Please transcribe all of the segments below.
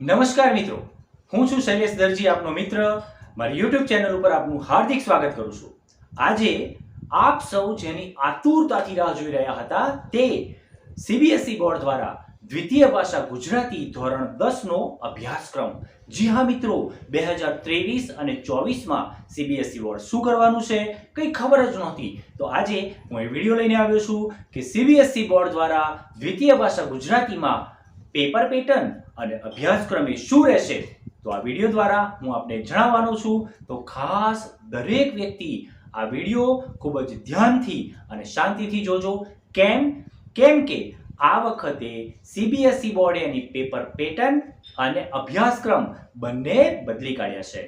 નમસ્કાર મિત્રો, હું છું શૈલેષ દરજી, આપનો મિત્ર. મારી યુટ્યુબ ચેનલ ઉપર આપનું હાર્દિક સ્વાગત કરું છું. આજે આપ સૌ જેની આતુરતાથી રાહ જોઈ રહ્યા હતા તે સીબીએસઈ બોર્ડ દ્વારા દ્વિતીય ભાષા ગુજરાતી ધોરણ 10 નો અભ્યાસક્રમ. જી હા મિત્રો, 2023 અને 24માં સીબીએસઈ બોર્ડ શું કરવાનું છે કંઈ ખબર જ નહોતી. તો આજે હું એ વિડીયો લઈને આવ્યો છું કે સીબીએસઈ બોર્ડ દ્વારા દ્વિતીય ભાષા ગુજરાતીમાં પેપર પેટર્ન અને અભ્યાસક્રમ એ શું રહેશે. તો આ વિડીયો દ્વારા હું આપને જણાવવાનો છું. તો ખાસ દરેક વ્યક્તિ આ વિડીયો ખૂબ જ ધ્યાનથી અને શાંતિથી જોજો. કેમ કે આ વખતે સીબીએસઈ બોર્ડે એની પેપર પેટર્ન અને અભ્યાસક્રમ બંને બદલી કાઢ્યા છે.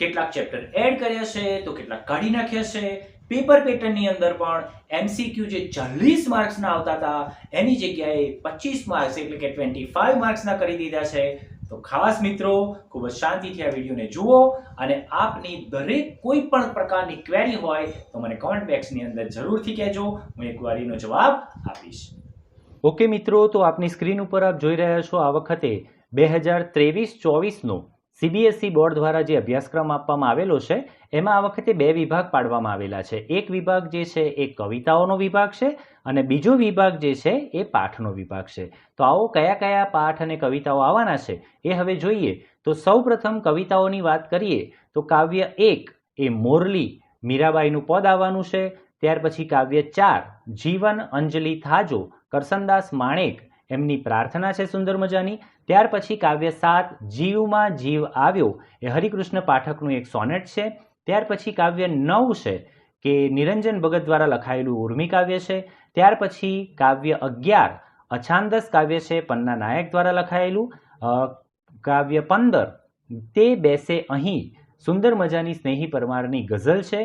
કેટલાક ચેપ્ટર એડ કર્યા છે તો કેટલાક કાઢી નાખ્યા છે. પેપર પેટર્નની અંદર પણ એમસીક્યુ જે 40 માર્ક્સના આવતા હતા એની જગ્યાએ 25 માર્ક્સ એટલે કે 25 માર્ક્સના કરી દીધા છે. તો ખાસ મિત્રો ખૂબ જ શાંતિથી આ વિડીયોને જુઓ અને આપની દરેક કોઈ પણ પ્રકારની ક્વેરી હોય તો મને કમેન્ટ બોક્સની અંદર જરૂરથી કહેજો, હું એ ક્વેરીનો જવાબ આપીશ. ઓકે મિત્રો, તો આપની સ્ક્રીન ઉપર આપ જોઈ રહ્યા છો આ વખતે 2023-24નો સીબીએસઈ બોર્ડ દ્વારા જે અભ્યાસક્રમ આપવામાં આવેલો છે એમાં આ વખતે બે વિભાગ પાડવામાં આવેલા છે. એક વિભાગ જે છે એ કવિતાઓનો વિભાગ છે અને બીજો વિભાગ જે છે એ પાઠનો વિભાગ છે. તો આવો કયા કયા પાઠ અને કવિતાઓ આવવાના છે એ હવે જોઈએ. તો સૌપ્રથમ કવિતાઓની વાત કરીએ તો કાવ્ય 1 એ મોરલી મીરાબાઈનું પદ આવવાનું છે. ત્યાર પછી કાવ્ય 4 જીવન અંજલિ થાજો કરસનદાસ માણેક એમની પ્રાર્થના છે સુંદર મજાની. ત્યાર પછી કાવ્ય 7 જીવમાં જીવ આવ્યો એ હરિકૃષ્ણ પાઠકનું એક સોનેટ છે. ત્યાર પછી કાવ્ય 9 છે કે નિરંજન ભગત દ્વારા લખાયેલું ઉર્મી કાવ્ય છે. ત્યાર પછી કાવ્ય 11 અછાંદસ કાવ્ય છે પન્ના નાયક દ્વારા લખાયેલું. કાવ્ય 15 તે બેસે અહીં સુંદર મજાની સ્નેહી પરમારની ગઝલ છે.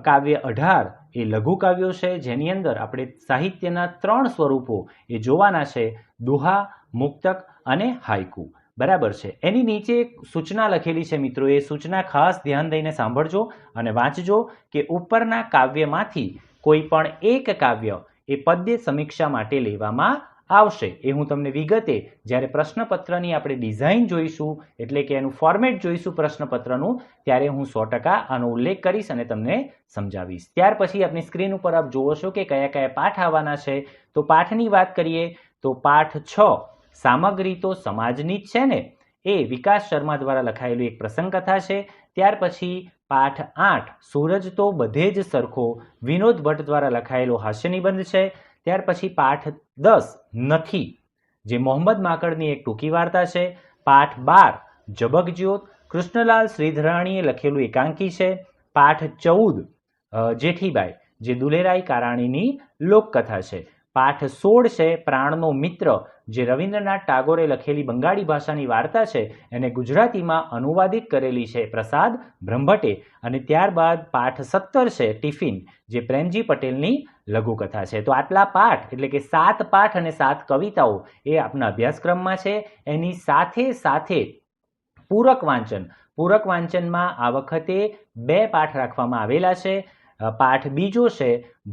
કાવ્ય 18 એ લઘુ કાવ્યો છે જેની અંદર આપણે સાહિત્યના 3 સ્વરૂપો એ જોવાના છે, દુહા, મુક્તક અને હાઇકુ. બરાબર છે. એની નીચે એક સૂચના લખેલી છે મિત્રો, એ સૂચના ખાસ ધ્યાન દઈને સાંભળજો અને વાંચજો કે ઉપરના કાવ્યમાંથી કોઈ પણ એક કાવ્ય એ પદ્ય સમીક્ષા માટે લેવામાં આવશે. એ હું તમને વિગતે જ્યારે પ્રશ્નપત્રની આપણે ડિઝાઇન જોઈશું એટલે કે એનું ફોર્મેટ જોઈશું પ્રશ્નપત્રનું ત્યારે હું 100% આનો ઉલ્લેખ કરીશ અને તમને સમજાવીશ. ત્યાર પછી આપની સ્ક્રીન ઉપર આપ જોવો છો કે કયા કયા પાઠ આવવાના છે. તો પાઠની વાત કરીએ તો પાઠ 6 સામગ્રી તો સમાજની જ છે ને, એ વિકાસ શર્મા દ્વારા લખાયેલું એક પ્રસંગ કથા છે. ત્યાર પછી પાઠ 8 સૂરજ તો બધે જ સરખો વિનોદ ભટ્ટ દ્વારા લખાયેલો હાસ્ય નિબંધ છે. ત્યાર પછી પાઠ 10 નથી જે મોહમ્મદ માકડની એક ટૂંકી વાર્તા છે. પાઠ 12 જબકજ્યોત કૃષ્ણલાલ શ્રીધરાણીએ લખેલું એકાંકી છે. પાઠ 14 જેઠીબાઈ જે દુલેરાય કારાણીની લોકકથા છે. પાઠ 16 છે પ્રાણનો મિત્ર જે રવિન્દ્રનાથ ટાગોરે લખેલી બંગાળી ભાષાની વાર્તા છે, એને ગુજરાતીમાં અનુવાદિત કરેલી છે પ્રસાદ બ્રહ્મભટ્ટે. અને ત્યારબાદ પાઠ 17 છે ટિફિન જે પ્રેમજી પટેલની લઘુકથા છે. તો આટલા પાઠ એટલે કે 7 પાઠ અને 7 કવિતાઓ એ આપના અભ્યાસક્રમમાં છે. એની સાથે સાથે પૂરક વાંચનમાં આ વખતે 2 પાઠ રાખવામાં આવેલા છે. પાઠ બીજો છે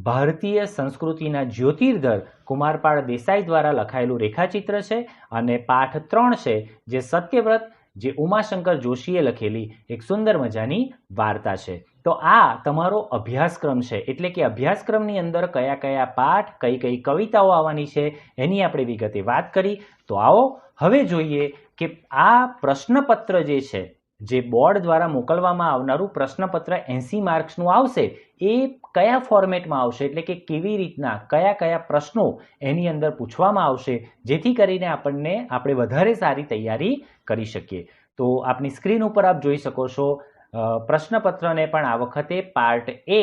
ભારતીય સંસ્કૃતિના જ્યોતિર્ધર કુમારપાળ દેસાઈ દ્વારા લખાયેલું રેખાચિત્ર છે. અને પાઠ 3 છે જે સત્યવ્રત જે ઉમાશંકર જોશીએ લખેલી એક સુંદર મજાની વાર્તા છે. તો આ તમારો અભ્યાસક્રમ છે એટલે કે અભ્યાસક્રમની અંદર કયા કયા પાઠ કઈ કઈ કવિતાઓ આવવાની છે એની આપણે વિગતે વાત કરી. તો આવો હવે જોઈએ કે આ પ્રશ્નપત્ર જે છે જે બોર્ડ દ્વારા મોકલવામાં આવનારું પ્રશ્નપત્ર 80 માર્ક્સનું આવશે એ કયા ફોર્મેટમાં આવશે એટલે કે કેવી રીતના કયા પ્રશ્નો એની અંદર પૂછવામાં આવશે જેથી કરીને આપણે વધારે સારી તૈયારી કરી શકીએ. તો આપની સ્ક્રીન ઉપર આપ જોઈ શકો છો પ્રશ્નપત્રને પણ આ વખતે પાર્ટ એ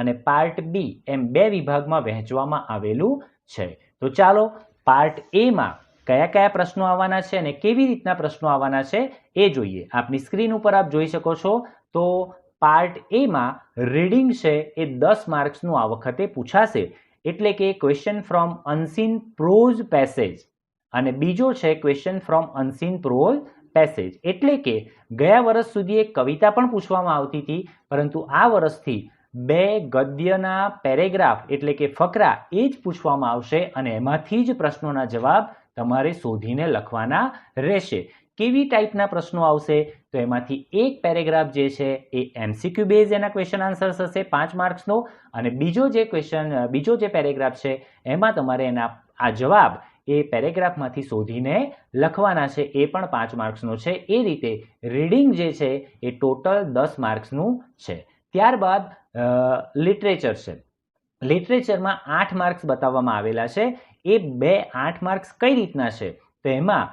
અને પાર્ટ બી એમ 2 વિભાગમાં વહેંચવામાં આવેલું છે. તો ચાલો પાર્ટ એમાં કયા કયા પ્રશ્નો આવવાના છે અને કેવી રીતના પ્રશ્નો આવવાના છે એ જોઈએ. આપની સ્ક્રીન ઉપર આપ જોઈ શકો છો. તો પાર્ટ એમાં રીડિંગ છે એ 10 માર્ક્સનું આ વખતે પૂછાશે એટલે કે question from unseen pros passage અને બીજો છે question from unseen pros passage. એટલે કે ગયા વર્ષ સુધી એક કવિતા પણ પૂછવામાં આવતી હતી પરંતુ આ વર્ષથી 2 ગદ્યના પેરેગ્રાફ એટલે કે ફકરા એ જ પૂછવામાં આવશે અને એમાંથી જ પ્રશ્નોના જવાબ તમારે શોધીને લખવાના રહેશે. કેવી ટાઈપના પ્રશ્નો આવશે તો એમાંથી એક પેરેગ્રાફ જે છે એ MCQ બેઝ એના ક્વેશ્ચન આન્સર્સ હશે 5 માર્ક્સનો અને બીજો જે પેરેગ્રાફ છે એમાં તમારે એના આ જવાબ એ પેરેગ્રાફમાંથી શોધીને લખવાના છે, એ પણ 5 માર્ક્સનો છે. એ રીતે રીડિંગ જે છે એ ટોટલ 10 માર્ક્સનું છે. ત્યારબાદ લિટરેચર છે. લિટરેચરમાં 8 માર્ક્સ બતાવવામાં આવેલા છે. એ 8 માર્ક્સ કઈ રીતના છે તો એમાં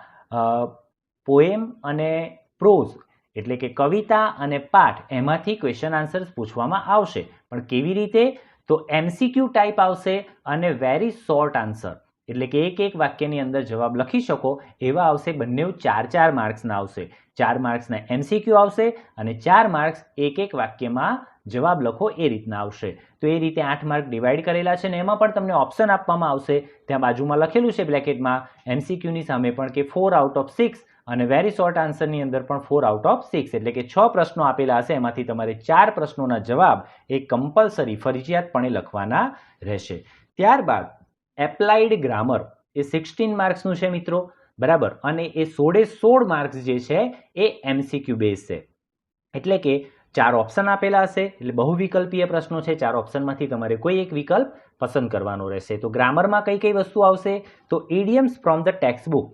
પોએમ અને પ્રોઝ એટલે કે કવિતા અને પાઠ એમાંથી ક્વેશ્ચન આન્સર્સ પૂછવામાં આવશે, પણ કેવી રીતે તો MCQ ટાઈપ આવશે અને વેરી શોર્ટ આન્સર એટલે કે એક વાક્યની અંદર જવાબ લખી શકો એવા આવશે. બંને 4 માર્ક્સના આવશે. 4 માર્ક્સના MCQ આવશે અને 4 માર્ક્સ એક વાક્યમાં જવાબ લખો એ રીતના આવશે. તો એ રીતે 8 માર્ક ડિવાઈડ કરેલા છે ને એમાં પણ તમને ઓપ્શન આપવામાં આવશે. ત્યાં બાજુમાં લખેલું છે બ્રેકેટમાં MCQની સામે પણ કે 4 આઉટ ઓફ 6 અને વેરી શોર્ટ આન્સરની અંદર પણ 4 આઉટ ઓફ 6 એટલે કે 6 પ્રશ્નો આપેલા હશે. એમાંથી તમારે 4 પ્રશ્નોના જવાબ એ કમ્પલસરી ફરજિયાતપણે લખવાના રહેશે. ત્યારબાદ એપ્લાઇડ ગ્રામર એ 16 માર્ક્સનું છે મિત્રો, બરાબર, અને એ 16 માર્ક્સ જે છે એ MCQ બેઝ છે. એટલે કે 4 ઓપ્શન આપેલા હશે એટલે બહુવિકલ્પીય પ્રશ્નો છે. 4 ઓપ્શનમાંથી તમારે કોઈ એક વિકલ્પ પસંદ કરવાનો રહેશે. તો ગ્રામરમાં કઈ કઈ વસ્તુ આવશે તો idioms from the text book,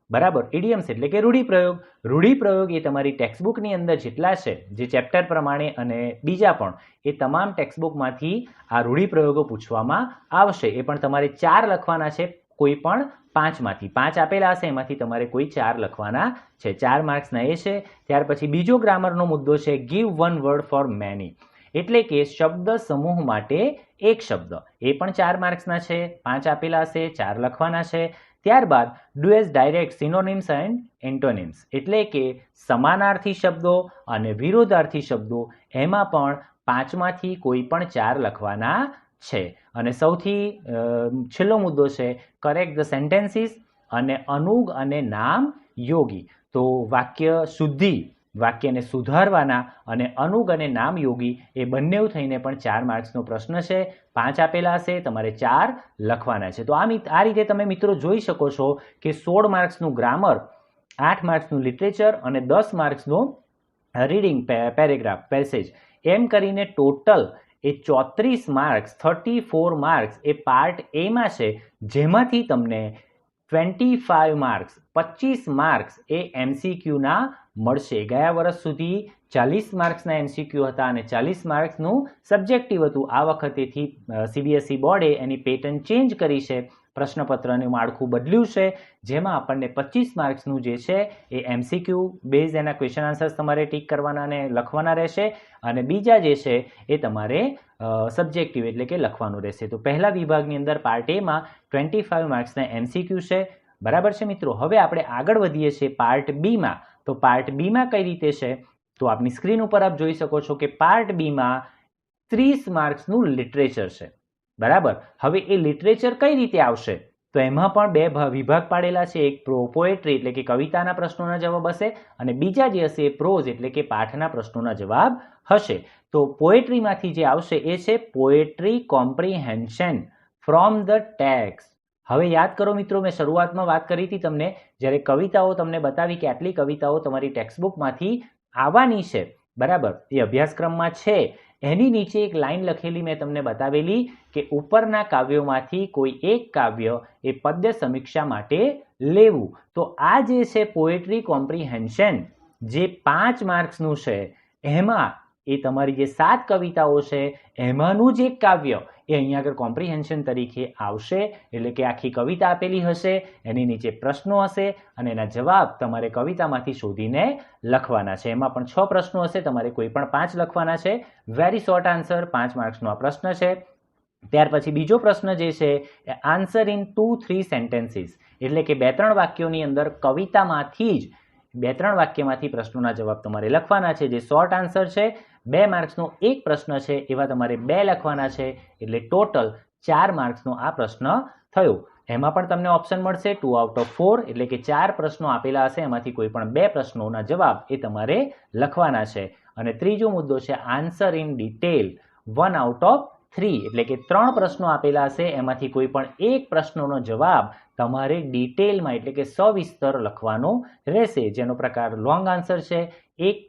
બરાબર. ઇડિયમ્સ એટલે કે રૂઢિપ્રયોગ. રૂઢિપ્રયોગ એ તમારી ટેક્સ્ટબુકની અંદર જેટલા છે જે ચેપ્ટર પ્રમાણે અને બીજા પણ એ તમામ ટેક્સ્ટબુકમાંથી આ રૂઢિપ્રયોગો પૂછવામાં આવશે. એ પણ તમારે 4 લખવાના છે, કોઈ પણ 5માંથી 5 આપેલા હશે એમાંથી તમારે કોઈ 4 લખવાના છે. 4 માર્ક્સના એ છે. ત્યાર પછી બીજો ગ્રામરનો મુદ્દો છે give one word for many એટલે કે શબ્દ સમૂહ માટે એક શબ્દ. એ પણ 4 માર્ક્સના છે. 5 આપેલા હશે, 4 લખવાના છે. ત્યારબાદ do as direct synonyms and antonyms એટલે કે સમાનાર્થી શબ્દો અને વિરોધાર્થી શબ્દો એમાં પણ 5માંથી કોઈ પણ 4 લખવાના છે. અને સૌથી છેલ્લો મુદ્દો છે કરેક્ટ ધ સેન્ટેન્સીસ અને અનુગ અને નામ યોગી. તો વાક્ય શુદ્ધિ, વાક્યને સુધારવાના અને અનુગ અને નામ યોગી એ બંને થઈને પણ 4 માર્ક્સનો પ્રશ્ન છે. 5 આપેલા હશે, તમારે 4 લખવાના છે. તો આ રીતે તમે મિત્રો જોઈ શકો છો કે 16 માર્ક્સનું ગ્રામર, 8 માર્ક્સનું લિટરેચર અને 10 માર્ક્સનું રીડિંગ પેરેગ્રાફ પેસેજ એમ કરીને ટોટલ એ 34 માર્ક્સ 34 માર્ક્સ એ પાર્ટ એમાં છે, જેમાંથી તમને 25 માર્ક્સ 25 માર્ક્સ એ MCQના મળશે. ગયા વર્ષ સુધી 40 માર્ક્સના MCQ હતા અને 40 માર્ક્સનું સબ્જેક્ટિવ હતું. આ વખતેથી CBSE બોર્ડે એની પેટર્ન ચેન્જ કરી છે, પ્રશ્નપત્રનું માળખું બદલ્યું છે, જેમાં આપણને 25 માર્ક્સનું જે છે એ MCQ બેઝ એના ક્વેશ્ચન આન્સર્સ તમારે ટીક કરવાના અને લખવાના રહેશે અને બીજા જે છે એ તમારે સબ્જેક્ટિવ એટલે કે લખવાનું રહેશે. તો પહેલા વિભાગની અંદર પાર્ટ એમાં 25 માર્ક્સના MCQ છે, બરાબર છે મિત્રો. હવે આપણે આગળ વધીએ છીએ પાર્ટ બીમાં. તો પાર્ટ બીમાં કઈ રીતે છે તો આપની સ્ક્રીન ઉપર આપ જોઈ શકો છો કે પાર્ટ બીમાં 30 માર્ક્સનું લિટરેચર છે, બરાબર. હવે એ લિટરેચર કઈ રીતે આવશે તો એમાં પણ 2 વિભાગ પાડેલા છે. એક પોએટ્રી એટલે કે કવિતાના પ્રશ્નોના જવાબ હશે અને બીજા જે હશે એ પ્રોઝ એટલે કે પાઠના પ્રશ્નોના જવાબ હશે. તો પોએટ્રીમાંથી જે આવશે એ છે poetry comprehension from the text. હવે યાદ કરો મિત્રો, મેં શરૂઆતમાં વાત કરી હતી તમને, જ્યારે કવિતાઓ તમને બતાવી કે આટલી કવિતાઓ તમારી ટેક્સ્ટબુકમાંથી આવવાની છે, બરાબર, એ અભ્યાસક્રમમાં છે. એની નીચે એક લાઈન લખેલી મેં તમને બતાવેલી કે ઉપરના કાવ્યોમાંથી કોઈ એક કાવ્ય એ પદ્ય સમીક્ષા માટે લેવું. તો આ જે છે પોએટ્રી કોમ્પ્રિહેન્શન જે 5 માર્ક્સનું છે, એમાં એ તમારી જે 7 કવિતાઓ છે એમાંનું જ એક કાવ્ય એ અહીંયા આગળ કોમ્પ્રિહેન્શન તરીકે આવશે. એટલે કે આખી કવિતા આપેલી હશે, એની નીચે પ્રશ્નો હશે અને એના જવાબ તમારે કવિતામાંથી શોધીને લખવાના છે. એમાં પણ 6 પ્રશ્નો હશે, તમારે કોઈ પણ 5 લખવાના છે. વેરી શોર્ટ આન્સર 5 માર્ક્સનો આ પ્રશ્ન છે. ત્યાર પછી બીજો પ્રશ્ન જે છે એ આન્સર ઇન 2-3 સેન્ટેન્સીસ એટલે કે 2-3 વાક્યોની અંદર કવિતામાંથી જ 2-3 વાક્યમાંથી પ્રશ્નોના જવાબ તમારે લખવાના છે, જે શોર્ટ આન્સર છે. 2 માર્ક્સનો એક પ્રશ્ન છે, એવા તમારે 2 લખવાના છે. એટલે ટોટલ 4 માર્ક્સનો આ પ્રશ્ન થયો. એમાં પણ તમને ઓપ્શન મળશે 2 આઉટ ઓફ 4 એટલે કે 4 પ્રશ્નો આપેલા હશે, એમાંથી કોઈ પણ 2 પ્રશ્નોના જવાબ એ તમારે લખવાના છે. અને ત્રીજો મુદ્દો છે answer in detail 1 out of 3 એટલે કે 3 પ્રશ્નો આપેલા હશે, એમાંથી કોઈ પણ એક પ્રશ્નનો જવાબ તમારે ડિટેલમાં એટલે કે સવિસ્તર લખવાનો રહેશે, જેનો પ્રકાર લોંગ આન્સર છે. એક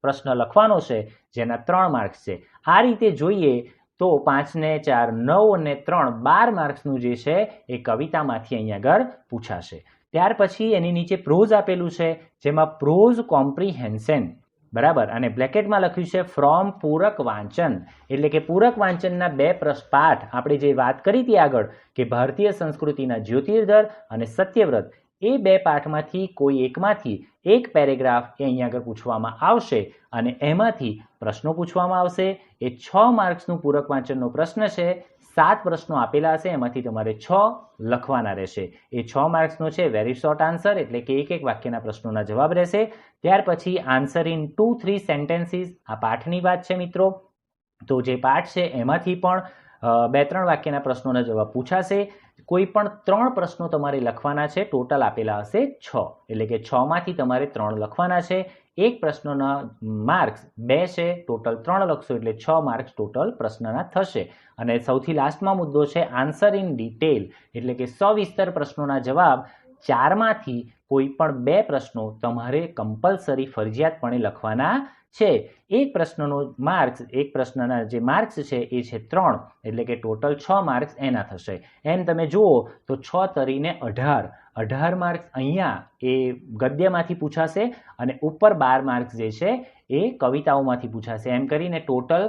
પ્રશ્ન લખવાનો છે જેના 3 માર્ક્સ છે. આ રીતે જોઈએ તો 5 ને 4 9 અને 3 12 માર્ક્સનું જે છે એ કવિતામાંથી અહીંયા આગળ પૂછાશે. ત્યાર પછી એની નીચે પ્રોઝ આપેલું છે, જેમાં પ્રોઝ કોમ્પ્રિહેન્શન બરાબર, અને બ્લેકેટમાં લખ્યું છે ફ્રોમ પૂરક વાંચન, એટલે કે પૂરક વાંચનના 2 પાઠ આપણે જે વાત કરી હતી આગળ કે ભારતીય સંસ્કૃતિના જ્યોતિર્ધર અને સત્યવ્રત, એ 2 પાઠમાંથી કોઈ એકમાંથી એક પેરેગ્રાફ એ અહીંયા આગળ પૂછવામાં આવશે અને એમાંથી પ્રશ્નો પૂછવામાં આવશે. એ 6 માર્ક્સનું પૂરક વાંચનનો પ્રશ્ન છે. 7 પ્રશ્નો આપેલા હશે, એમાંથી તમારે 6 લખવાના રહેશે. એ 6 માર્ક્સનો છે વેરી શોર્ટ આન્સર, એટલે કે એક વાક્યના પ્રશ્નોના જવાબ રહેશે. ત્યાર પછી આન્સર ઇન 2-3 સેન્ટેન્સીસ, આ પાઠની વાત છે મિત્રો. તો જે પાઠ છે એમાંથી પણ 2-3 વાક્યના પ્રશ્નોના જવાબ પૂછાશે. કોઈ પણ 3 પ્રશ્નો તમારે લખવાના છે. ટોટલ આપેલા હશે 6, એટલે કે 6 માંથી તમારે 3 લખવાના છે. એક પ્રશ્નના માર્ક્સ 2 છે, ટોટલ 3 લખશો એટલે 6 માર્ક્સ ટોટલ પ્રશ્નના થશે. અને સૌથી લાસ્ટમાં મુદ્દો છે આન્સર ઇન ડિટેલ, એટલે કે સવિસ્તર પ્રશ્નોના જવાબ 4 માંથી કોઈ પણ 2 પ્રશ્નો તમારે કમ્પલસરી ફરજિયાતપણે લખવાના છે. એક પ્રશ્નનો માર્ક્સ, એક પ્રશ્નના જે માર્ક્સ છે એ છે 3, એટલે કે ટોટલ 6 માર્ક્સ એના થશે. એમ તમે જુઓ તો 6 તરીને 18 માર્ક્સ અહીંયા એ ગદ્યમાંથી પૂછાશે અને ઉપર 12 માર્ક્સ જે છે એ કવિતાઓમાંથી પૂછાશે. એમ કરીને ટોટલ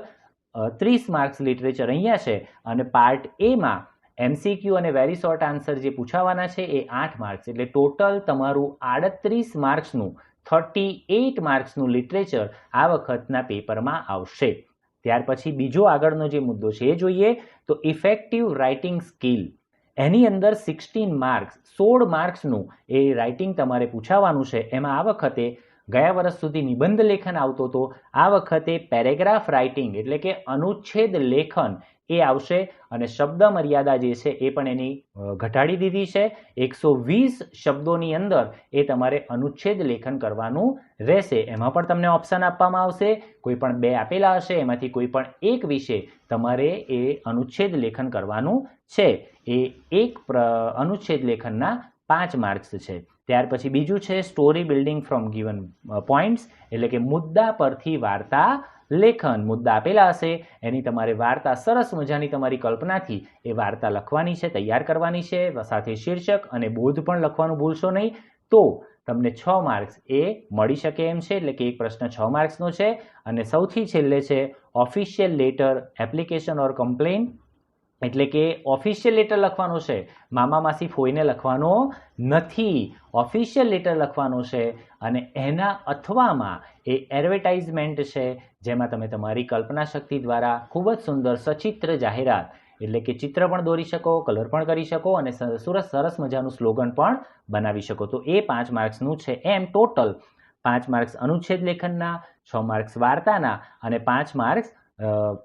30 માર્ક્સ લિટરેચર અહીંયા છે. અને પાર્ટ એમાં MCQ અને વેરી શોર્ટ આન્સર જે પૂછાવાના છે એ 8 માર્ક્સ, એટલે ટોટલ તમારું 38 માર્ક્સનું 38 માર્ક્સનું લિટરેચર આ વખતના પેપરમાં આવશે. ત્યાર પછી બીજો આગળનો જે મુદ્દો છે એ જોઈએ તો ઇફેક્ટિવ રાઇટિંગ સ્કિલ. એની અંદર 16 માર્ક્સ 16 માર્ક્સનું એ રાઇટિંગ તમારે પૂછાવાનું છે. એમાં આ વખતે ગયા વર્ષ સુધી નિબંધ લેખન આવતો હતો, આ વખતે પેરેગ્રાફ રાઇટિંગ એટલે કે અનુચ્છેદ લેખન એ આવશે. અને શબ્દ મર્યાદા જે છે એ પણ એની ઘટાડી દીધી છે. 120 શબ્દોની અંદર એ તમારે અનુચ્છેદ લેખન કરવાનું રહેશે. એમાં પણ તમને ઓપ્શન આપવામાં આવશે, કોઈ પણ 2 આપેલા હશે, એમાંથી કોઈ પણ એક વિશે તમારે એ અનુચ્છેદ લેખન કરવાનું છે. એ એક અનુચ્છેદ લેખનના 5 માર્ક્સ છે. ત્યાર પછી બીજું છે story building from given points, એટલે કે મુદ્દા પરથી વાર્તા લેખન. મુદ્દા આપેલા હશે, એની તમારે વાર્તા સરસ મજાની તમારી કલ્પનાથી એ વાર્તા લખવાની છે, તૈયાર કરવાની છે. સાથે શીર્ષક અને બોધ પણ લખવાનું ભૂલશો નહીં. તો તમને 6 માર્ક્સ એ મળી શકે એમ છે, એટલે કે એક પ્રશ્ન 6 માર્ક્સનો છે. અને સૌથી છેલ્લે છે ઓફિશિયલ લેટર, એપ્લિકેશન ઓર કમ્પ્લેન, એટલે કે ઓફિશિયલ લેટર લખવાનો છે, મામા માસી ફોઈને લખવાનો નથી. ઓફિશિયલ લેટર લખવાનો છે અને એના અથવામાં એ એડવર્ટાઇઝમેન્ટ છે, જેમાં તમે તમારી કલ્પના શક્તિ દ્વારા ખૂબ જ સુંદર સચિત્ર જાહેરાત, એટલે કે ચિત્ર પણ દોરી શકો, કલર પણ કરી શકો અને સરસ મજાનું સ્લોગન પણ બનાવી શકો. તો એ 5 માર્ક્સનું છે. એમ ટોટલ 5 માર્ક્સ અનુચ્છેદ લેખનના, 6 માર્ક્સ વાર્તાના અને 5 માર્ક્સ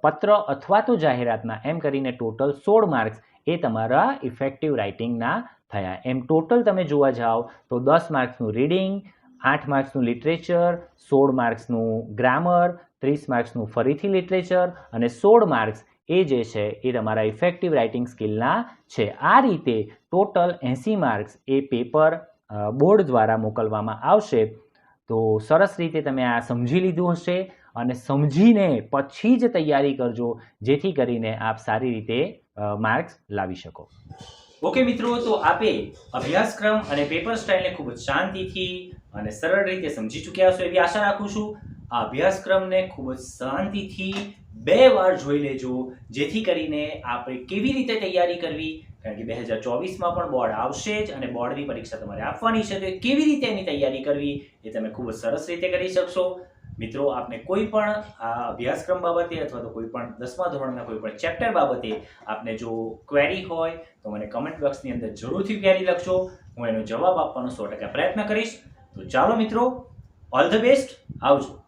પત્ર અથવા તો જાહેરાતના, એમ કરીને ટોટલ 16 માર્ક્સ એ તમારા ઇફેક્ટિવ રાઇટિંગના થયા. એમ ટોટલ તમે જોવા જાઓ તો 10 માર્ક્સનું રીડિંગ, 8 માર્ક્સનું લિટરેચર, 16 માર્ક્સનું ગ્રામર, 30 માર્ક્સનું ફરીથી લિટરેચર અને 16 માર્ક્સ એ જે છે એ તમારા ઇફેક્ટિવ રાઇટિંગ સ્કિલના છે. આ રીતે ટોટલ 80 માર્ક્સ એ પેપર બોર્ડ દ્વારા મોકલવામાં આવશે. તો સરસ રીતે તમે આ સમજી લીધું હશે અને સમજીને પછી જ તૈયારી કરજો, જેથી કરીને આપ સારી રીતે માર્ક્સ લાવી શકો. ઓકે મિત્રો, તો આપે અભ્યાસક્રમ અને પેપર સ્ટાઇલને ખૂબ જ શાંતિથી અને સરળ રીતે સમજી ચૂક્યા છો એવી આશા રાખું છું. આ અભ્યાસક્રમને ખૂબ જ શાંતિથી 2 વાર જોઈ લેજો, જેથી કરીને આપણે કેવી રીતે તૈયારી કરવી, કારણ કે 2024માં પણ બોર્ડ આવશે જ અને બોર્ડની પરીક્ષા તમારે આપવાની છે. તો કેવી રીતે એની તૈયારી કરવી એ તમે ખૂબ જ સરસ રીતે કરી શકશો. મિત્રો, આપને કોઈ પણ આ અભ્યાસક્રમ બાબતે અથવા તો કોઈ પણ 10મા ધોરણના કોઈ પણ ચેપ્ટર બાબતે આપને જો ક્વેરી હોય તો મને કમેન્ટ બોક્સની અંદર જરૂરથી ક્વેરી લખજો. હું એનો જવાબ આપવાનો 100% પ્રયત્ન કરીશ. તો ચાલો મિત્રો, ઓલ ધ બેસ્ટ, આવજો.